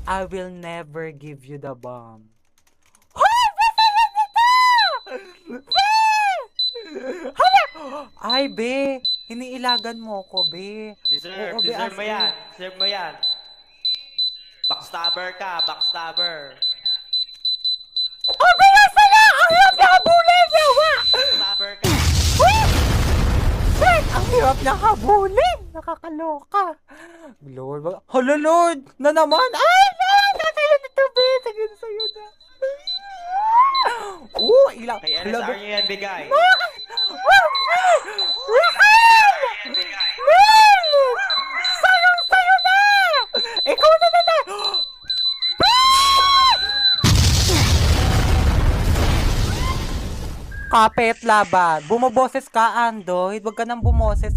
I will never give you the bomb. Hoy! Basta nito! Be! Hala! Ay, be! Hiniilagan mo ko, be. Oo, be, as Deserve mo in. yan. Deserve mo yan. Backstabber ka, backstabber. Oh, be, nasa na! Ang hirap niya habulin! Yawa! Backstabber ka. Shit! Ang hirap niya habulin! Nakakaloka. Lord, hala, Lord! Na naman! Ay, Lord! Nasa'yo nito, be! Sige, sa'yo na. Ilang... Kay Hala, NSR be. nyo yan bigay. Sayong-sayo na! Ikaw na na! Kapit laban. Bumoboses ka, Andoy. Huwag ka nang bumoses.